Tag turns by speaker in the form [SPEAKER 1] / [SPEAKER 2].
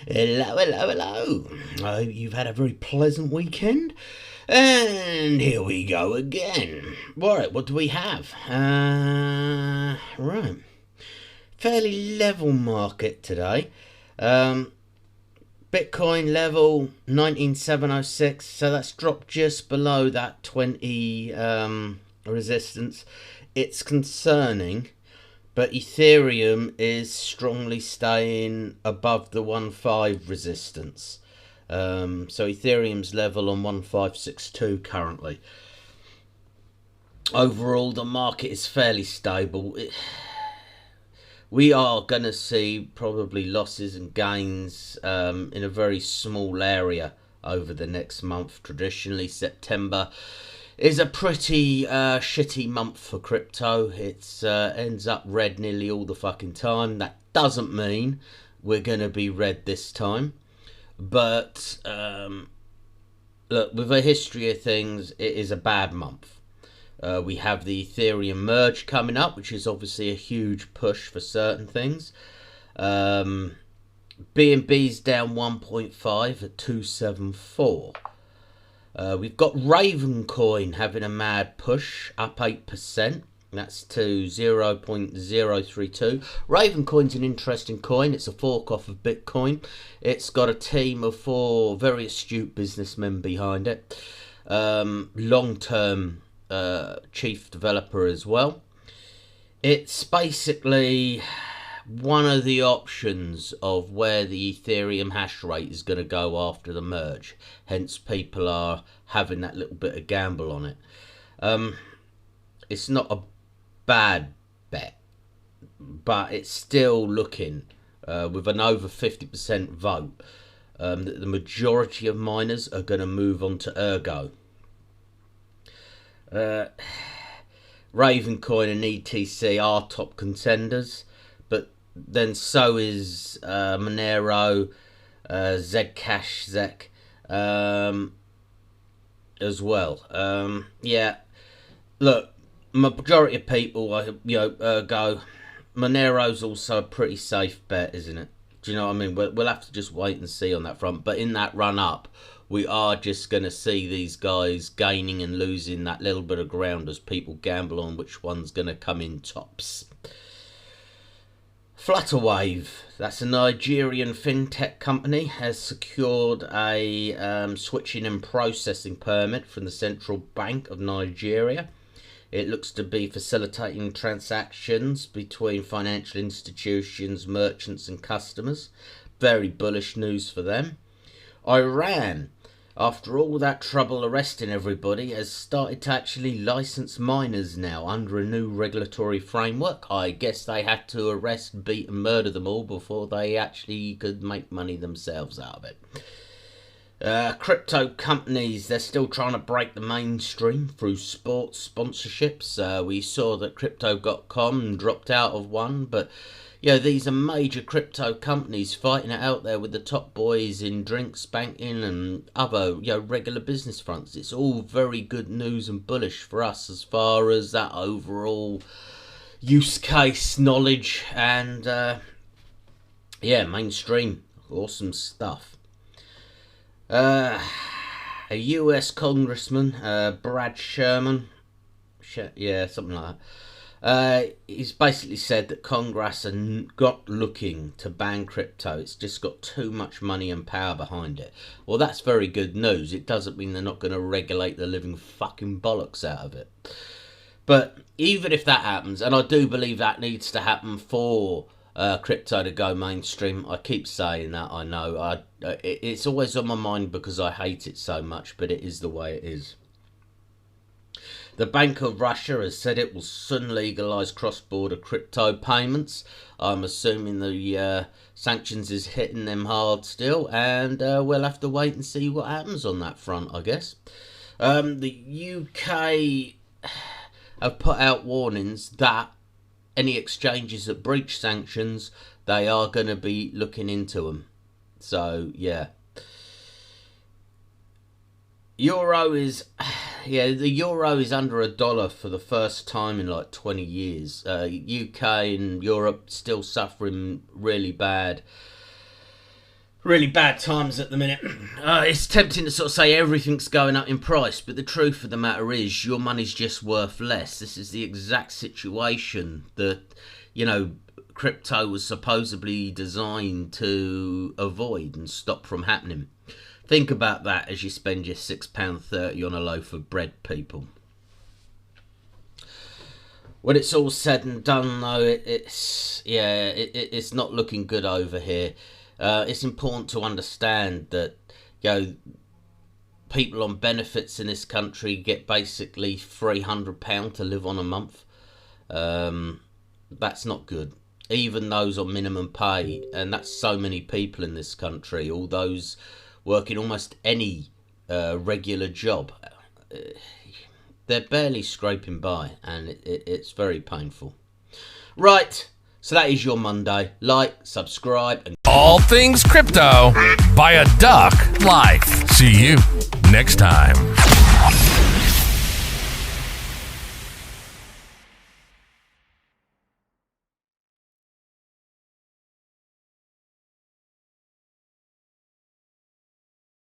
[SPEAKER 1] Hello, hello, hello. I hope you've had a very pleasant weekend. And here we go again. Right, what do we have? Right. Fairly level market today. Um, Bitcoin level 19706, so that's dropped just below that 20 resistance. It's concerning. But Ethereum is strongly staying above the 1.5 resistance. So Ethereum's level on 1.562 currently. Overall, the market is fairly stable. We are going to see probably losses and gains in a very small area over the next month. Traditionally, September is a pretty shitty month for crypto. It ends up red nearly all the fucking time. That doesn't mean we're going to be red this time. But look, with a history of things, it is a bad month. We have the Ethereum merge coming up, which is obviously a huge push for certain things. BNB's down 1.5 at 274. We've got Ravencoin having a mad push, up 8%. That's to 0.032. Ravencoin's an interesting coin. It's a fork off of Bitcoin. It's got a team of 4 very astute businessmen behind it. Long-term chief developer as well. It's basically one of the options of where the Ethereum hash rate is going to go after the merge. Hence, people are having that little bit of gamble on it. It's not a bad bet, but it's still looking, with an over 50% vote, that the majority of miners are going to move on to Ergo. Ravencoin and ETC are top contenders, but then so is Monero, Zcash, Zec, as well. Yeah, look, majority of people, go. Monero's also a pretty safe bet, isn't it? Do you know what I mean? We'll have to just wait and see on that front. But in that run up, we are just going to see these guys gaining and losing that little bit of ground as people gamble on which one's going to come in tops. Flutterwave, that's a Nigerian fintech company, has secured a switching and processing permit from the Central Bank of Nigeria. It looks to be facilitating transactions between financial institutions, merchants and customers. Very bullish news for them. Iran, after all that trouble arresting everybody, has started to actually license miners now under a new regulatory framework. I guess they had to arrest, beat and murder them all before they actually could make money themselves out of it. Crypto companies, they're still trying to break the mainstream through sports sponsorships. We saw that Crypto.com dropped out of one, but these are major crypto companies fighting it out there with the top boys in drinks, banking and other regular business fronts. It's all very good news and bullish for us as far as that overall use case knowledge and mainstream. Awesome stuff. A US congressman, Brad Sherman, something like that. He's basically said that Congress are not looking to ban crypto. It's just got too much money and power behind it. Well, that's very good news. It doesn't mean they're not going to regulate the living fucking bollocks out of it. But even if that happens, and I do believe that needs to happen for crypto to go mainstream. I keep saying that, I know. It's always on my mind because I hate it so much, but it is the way it is. The Bank of Russia has said it will soon legalise cross-border crypto payments. I'm assuming the sanctions is hitting them hard still, and we'll have to wait and see what happens on that front, I guess. The UK have put out warnings that any exchanges that breach sanctions, they are going to be looking into them. So, yeah. The euro is under $1 for the first time in like 20 years. UK and Europe still suffering really bad Really bad times at the minute. It's tempting to sort of say everything's going up in price, but the truth of the matter is your money's just worth less. This is the exact situation that, you know, crypto was supposedly designed to avoid and stop from happening. Think about that as you spend your £6.30 on a loaf of bread, people. When it's all said and done, though, it's not looking good over here. It's important to understand that, you know, people on benefits in this country get basically £300 to live on a month. That's not good. Even those on minimum pay, and that's so many people in this country, all those working almost any regular job, they're barely scraping by, and it's very painful. Right, so that is your Monday. Like, subscribe, and
[SPEAKER 2] all things crypto by a duck life. See you next time.